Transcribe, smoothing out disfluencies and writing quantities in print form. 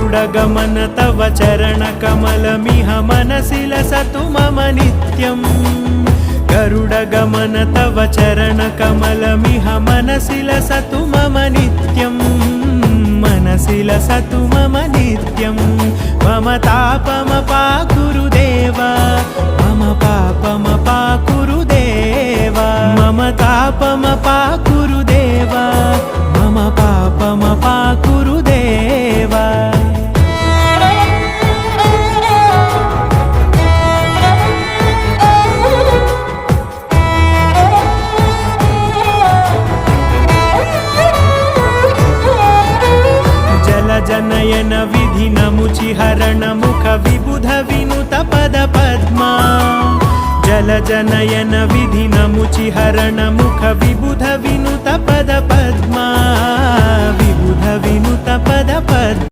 गरुडगमन तव चरणकमलमिह मनसि लसतु मम नित्यम् गरुडगमन तव चरणकमलमिह मनसि लसतु मम नित्यम् मनसि लसतु मम नित्यम् मम तापमपाकुरु देव मम पापमपाकुरु देव मम तापमपाकुरु देव मम पापमपाकुरु देव जनयन विधिनमुचिहरण मुख विबुध विनुत पद पद्मा जलजनयन विधिनमुचिहरण मुख विबुध विनुत पद पद्मा विबुध विनुत पद पद्मा